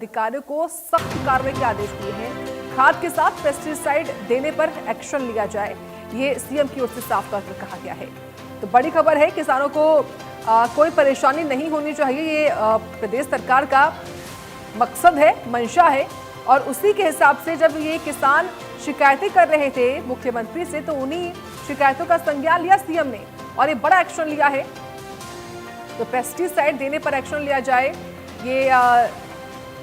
अधिकारियों को सख्त कार्रवाई के आदेश दिए हैं। खाद के साथ पेस्टिसाइड देने पर एक्शन लिया जाए, ये सीएम की ओर से साफ तौर पर कहा गया है। तो बड़ी खबर है, किसानों को कोई परेशानी नहीं होनी चाहिए, ये प्रदेश सरकार का मकसद है, मंशा है। और उसी के हिसाब से जब ये किसान शिकायतें कर रहे थे मुख्यमंत्री से, तो उन्हीं शिकायतों का संज्ञान लिया सीएम ने और ये बड़ा एक्शन लिया है। तो पेस्टिसाइड देने पर एक्शन लिया जाए, ये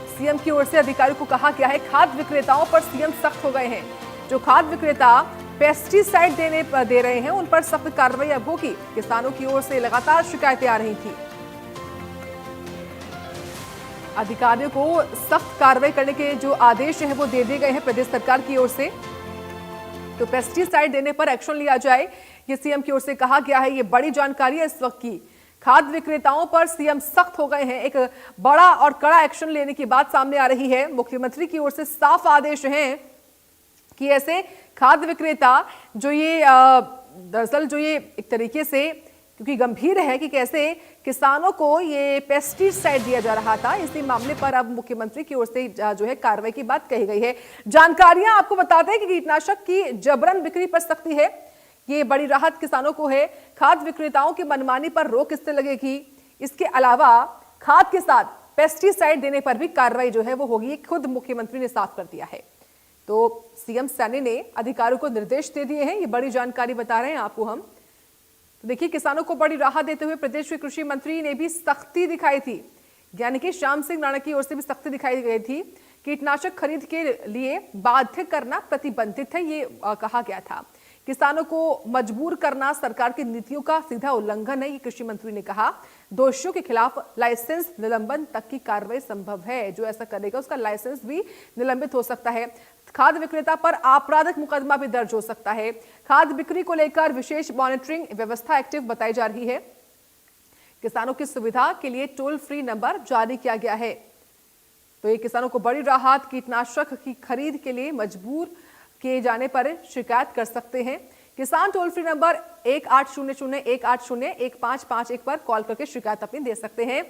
सीएम की ओर से अधिकारियों को कहा गया है। खाद विक्रेताओं पर सीएम सख्त हो गए हैं। जो खाद विक्रेता पेस्टिसाइड दे रहे हैं, उन पर सख्त कार्रवाई अब होगी। किसानों की ओर से लगातार शिकायतें आ रही थी। अधिकारियों को सख्त कार्रवाई करने के जो आदेश है वो दे दिए गए हैं प्रदेश सरकार की ओर से। तो पेस्टिसाइड देने पर एक्शन लिया जाए, ये सीएम की ओर से कहा गया है। ये बड़ी जानकारी है इस वक्त की। खाद विक्रेताओं पर सीएम सख्त हो गए हैं। एक बड़ा और कड़ा एक्शन लेने की बात सामने आ रही है। मुख्यमंत्री की ओर से साफ आदेश हैं कि ऐसे खाद विक्रेता जो ये दरअसल जो ये एक तरीके से, क्योंकि गंभीर है कि कैसे किसानों को ये पेस्टिसाइड दिया जा रहा था, इसी मामले पर अब मुख्यमंत्री की ओर से जो है कार्रवाई की बात कही गई है। जानकारियां आपको बताते हैं कि कीटनाशक की जबरन बिक्री पर सख्ती है, ये बड़ी राहत किसानों को है। खाद विक्रेताओं की मनमानी पर रोक इससे लगेगी। इसके अलावा खाद के साथ पेस्टिसाइड देने पर भी कार्रवाई जो है वो होगी, खुद मुख्यमंत्री ने साफ कर दिया है। तो सीएम सैनी ने अधिकारियों को निर्देश दे दिए हैं, ये बड़ी जानकारी बता रहे हैं आपको हम। तो देखिए, किसानों को बड़ी राहत देते हुए प्रदेश के कृषि मंत्री ने भी सख्ती दिखाई थी, यानी कि श्याम सिंह राणा की ओर से भी सख्ती दिखाई गई थी। कीटनाशक खरीद के लिए बाध्य करना प्रतिबंधित है, ये कहा गया था। किसानों को मजबूर करना सरकार की नीतियों का सीधा उल्लंघन है, ये कृषि मंत्री ने कहा। दोषियों के खिलाफ लाइसेंस निलंबन तक की कार्रवाई संभव है। जो ऐसा करेगा उसका लाइसेंस भी निलंबित हो सकता है। खाद विक्रेता पर आपराधिक मुकदमा भी दर्ज हो सकता है। खाद बिक्री को लेकर विशेष मॉनिटरिंग व्यवस्था एक्टिव बताई जा रही है। किसानों की सुविधा के लिए टोल फ्री नंबर जारी किया गया है। तो ये किसानों को बड़ी राहत। कीटनाशक की खरीद के लिए मजबूर किए जाने पर शिकायत कर सकते हैं। किसान टोल फ्री नंबर 1800-180-1551 पर कॉल करके शिकायत अपनी दे सकते हैं।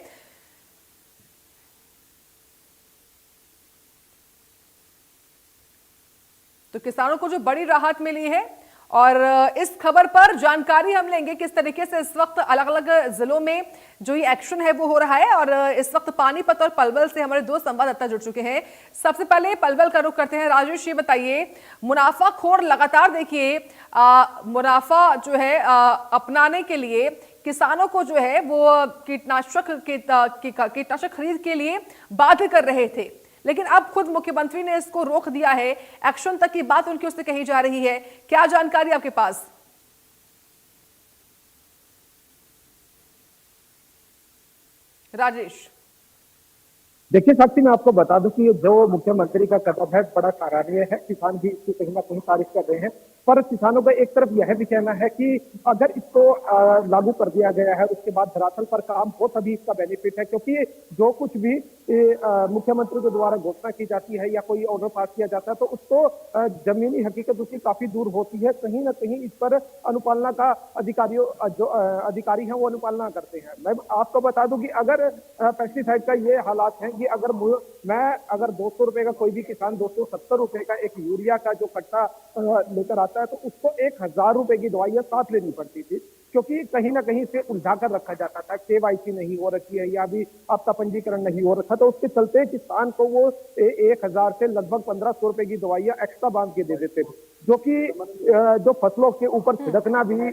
तो किसानों को जो बड़ी राहत मिली है, और इस खबर पर जानकारी हम लेंगे किस तरीके से इस वक्त अलग अलग जिलों में जो ये एक्शन है वो हो रहा है। और इस वक्त पानीपत और पलवल से हमारे दो संवाददाता जुड़ चुके हैं। सबसे पहले पलवल का रुख करते हैं। राजेश, ये बताइए, मुनाफाखोर लगातार देखिए मुनाफा जो है अपनाने के लिए किसानों को जो है वो कीटनाशक खरीद के लिए बाध्य कर रहे थे, लेकिन अब खुद मुख्यमंत्री ने इसको रोक दिया है। एक्शन तक की बात उनकी ओर से कही जा रही है। क्या जानकारी आपके पास? राजेश, देखिए साक्षी, मैं आपको बता दूं कि जो मुख्यमंत्री का कदम है बड़ा सराहनीय है। किसान भी इसकी कहीं ना कहीं तारीफ कर रहे हैं, पर किसानों का एक तरफ यह भी कहना है कि अगर इसको लागू कर दिया गया है, उसके बाद धरातल पर काम हो तभी इसका बेनिफिट है। क्योंकि जो कुछ भी मुख्यमंत्री के द्वारा घोषणा की जाती है या कोई ऑर्डर पास किया जाता है, तो उसको जमीनी हकीकत उसकी काफी दूर होती है। कहीं ना कहीं इस पर अनुपालना का जो अधिकारी हैं वो अनुपालना करते हैं। मैं आपको बता दूं कि अगर पेस्टिसाइड का ये हालात है कि अगर 200 रुपए का कोई भी किसान 270 रुपए का एक यूरिया का जो कट्टा लेकर आता है, तो उसको 1000 रुपए की दवाइयां साथ लेनी पड़ती थी। क्योंकि कहीं ना कहीं से उलझा कर रखा जाता था, केवाईसी नहीं हो रखी है या भी आपका पंजीकरण नहीं हो रखा, तो उसके चलते किसान को वो 1000 से लगभग 1500 रुपए की दवाइयां एक्स्ट्रा बांध के दे देते थे, जो कि जो फसलों के ऊपर छिड़कना भी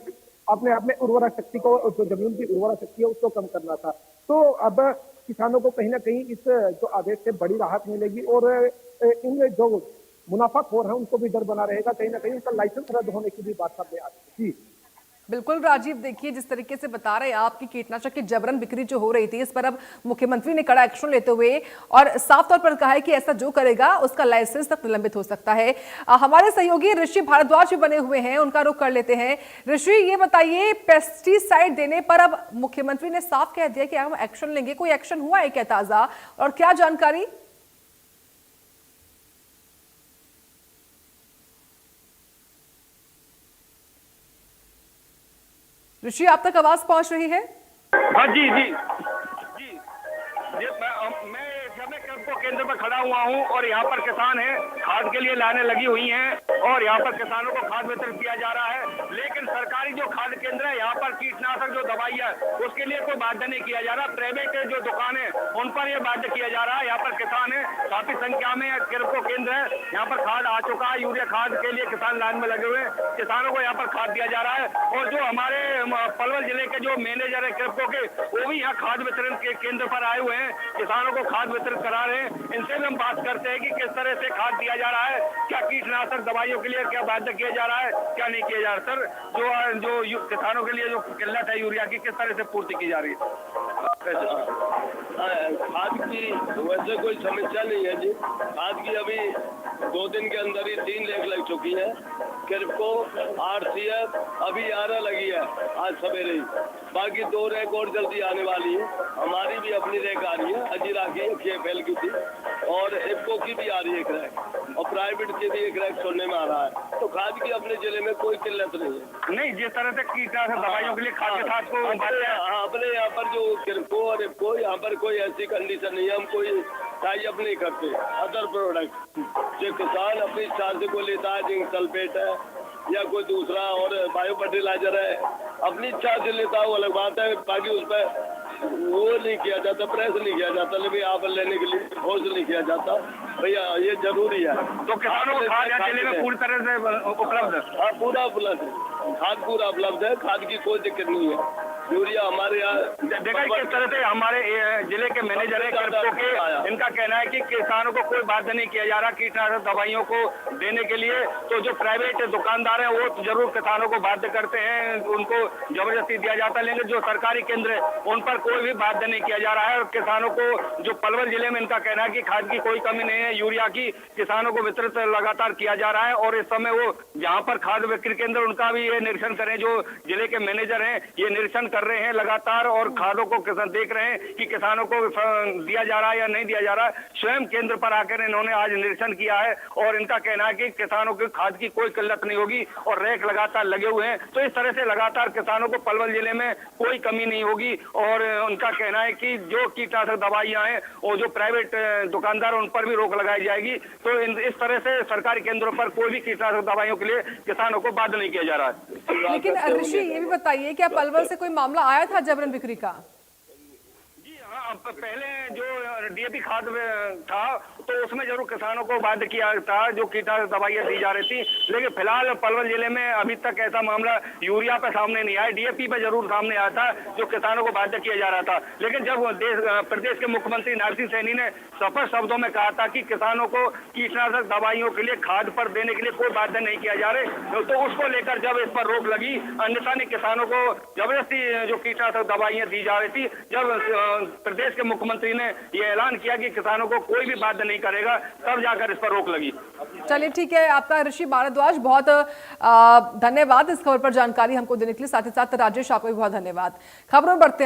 अपने आप में उर्वरा शक्ति को, जो जमीन की उर्वरा शक्ति है उसको कम करना था। तो अब किसानों को कहीं ना कहीं इस जो आदेश से बड़ी राहत मिलेगी, और इन जो मुनाफाखोर है उनको भी डर बना रहेगा। कहीं ना कहीं उनका लाइसेंस रद्द होने की भी बात सामने आ रही है। बिल्कुल राजीव, देखिए जिस तरीके से बता रहे हैं आप कि कीटनाशक की जबरन बिक्री जो हो रही थी, इस पर अब मुख्यमंत्री ने कड़ा एक्शन लेते हुए और साफ तौर पर कहा है कि ऐसा जो करेगा उसका लाइसेंस तक निलंबित हो सकता है। हमारे सहयोगी ऋषि भारद्वाज भी बने हुए हैं, उनका रुख कर लेते हैं। ऋषि, ये बताइए, पेस्टिसाइड देने पर अब मुख्यमंत्री ने साफ कह दिया कि हम एक्शन लेंगे। कोई एक्शन हुआ है क्या ताजा, और क्या जानकारी? ऋषि, आप तक आवाज पहुंच रही है? हाँ जी जी जी, मैं कैंप को केंद्र पर खड़ा हुआ हूं और यहाँ पर किसान हैं, खाद के लिए लाइनें लगी हुई हैं और यहाँ पर किसानों को खाद वितरित किया जा रहा है। लेकिन सरकारी जो खाद केंद्र है, यहाँ पर कीटनाशक जो दवाई है उसके लिए कोई बाध्य नहीं किया जा रहा। प्राइवेट जो दुकान है उन पर यह बाध्य किया जा रहा है। यहाँ पर किसान है, काफी संख्या में किरको केंद्र है, यहाँ पर खाद आ चुका है। यूरिया खाद के लिए किसान लाइन में लगे हुए हैं, किसानों को यहाँ पर खाद दिया जा रहा है। और जो हमारे पलवल जिले के जो मैनेजर है किरको के, वो भी यहाँ खाद वितरण के केंद्र पर आए हुए हैं, किसानों को खाद वितरित करा रहे हैं। इनसे भी हम बात करते हैं कि किस तरह से खाद दिया जा रहा है, क्या कीटनाशक दवाइयों के लिए क्या बाध्य किया जा रहा है, क्या नहीं किया जा रहा। सर, जो किसानों के लिए जो किल्लत है यूरिया की, किस तरह से पूर्ति की जा रही है? खाद की वैसे कोई समस्या नहीं है जी। खाद की अभी 2 दिन के अंदर ही 3 रैक लग चुकी है। किरको, RCF अभी 11 लगी है आज सवेरे ही, बाकी 2 रैक और जल्दी आने वाली है। हमारी भी अपनी रैक आ रही है, अजीरा की, KFL की थी, और इफ्को की भी आ रही है एक रैक, और प्राइवेट की भी एक रैक सुनने में आ रहा है। तो खाद की अपने जिले में कोई किल्लत नहीं है। नहीं, जिस तरह से कीटनाशक दवाइयों के लिए खाद के साथ को अपने यहाँ पर जो किरको और इफ्को, यहाँ पर कोई ऐसी कंडीशन नहीं है, हम कोई टाई अप नहीं करते। अदर प्रोडक्ट जो किसान अपनी इच्छा से कोई लेता है, जिंक सल्फेट है या कोई दूसरा और बायो फर्टिलाइजर है, अपनी इच्छा से लेता है, वो अलग बात है। बाकी उस पर वो नहीं किया जाता, प्रेस नहीं किया जाता, लेकिन आप लेने के लिए फोर्स नहीं किया जाता। भैया ये जरूरी है। तो किसानों को खाद जिले में पूरी तरह से उपलब्ध है? हाँ, पूरा उपलब्ध है, खाद पूरा उपलब्ध है, खाद की कोई दिक्कत नहीं है। यूरिया हमारे यहाँ देखा किस तरह से हमारे जिले के मैनेजर है किरको के, इनका कहना है कि किसानों को कोई बाध्य नहीं किया जा रहा कीटनाशक दवाइयों को देने के लिए। तो जो प्राइवेट दुकानदार हैं वो जरूर किसानों को बाध्य करते हैं, उनको जबरदस्ती दिया जाता है, लेकिन जो सरकारी केंद्र है उन पर कोई भी बाध्य नहीं किया जा रहा है। और किसानों को जो पलवल जिले में इनका कहना है कि खाद की कोई कमी नहीं है, यूरिया की किसानों को वितरित लगातार किया जा रहा है। और इस समय वो जहाँ पर खाद बिक्री केंद्र उनका भी ये निरीक्षण करें, जो जिले के मैनेजर हैं ये निरीक्षण कर रहे हैं लगातार, और खादों को किसान देख रहे हैं कि किसानों को दिया जा रहा है या नहीं दिया जा रहा है। स्वयं केंद्र पर आकर इन्होंने आज निरीक्षण किया है और इनका कहना है कि किसानों की खाद की कोई किल्लत नहीं होगी और रैक लगातार लगे हुए हैं। तो इस तरह से लगातार किसानों को पलवल जिले में कोई कमी नहीं होगी। और उनका कहना है कि जो कीटनाशक दवाइयां हैं और जो प्राइवेट दुकानदार उन पर भी रोक लगाई जाएगी। तो इस तरह से सरकारी केंद्रों पर कोई भी कीटनाशक दवाइयों के लिए किसानों को बाध्य नहीं किया जा रहा है। लेकिन ऋषि, ये भी बताइए, क्या पलवल से कोई मामला आया था जबरन बिक्री का? जी हाँ, पहले जो DAP खाद था तो उसमें जरूर किसानों को बाध्य किया था, जो कीटनाशक दवाइयां दी जा रही थी। लेकिन फिलहाल पलवल जिले में अभी तक ऐसा मामला यूरिया पे सामने नहीं आया। DAP पे जरूर सामने आया था, जो किसानों को बाध्य किया जा रहा था। लेकिन जब प्रदेश के मुख्यमंत्री नायब सिंह सैनी ने स्पष्ट शब्दों में कहा था कि किसानों को कीटनाशक दवाइयों के लिए खाद पर देने के लिए कोई बाध्य नहीं किया जा रहे, तो उसको लेकर जब इस पर रोक लगी, अन्यथा नहीं किसानों को जबरदस्ती जो कीटनाशक दवाइयां दी जा रही थी, जब प्रदेश के मुख्यमंत्री ने यह ऐलान किया कि किसानों को कोई भी बाध्य नहीं करेगा, तब जाकर इस पर रोक लगी। चलिए ठीक है, आपका ऋषि भारद्वाज बहुत धन्यवाद इस खबर पर जानकारी हमको देने के लिए। साथ ही साथ राजेश, आपको भी बहुत धन्यवाद। खबरों में बढ़ते हैं।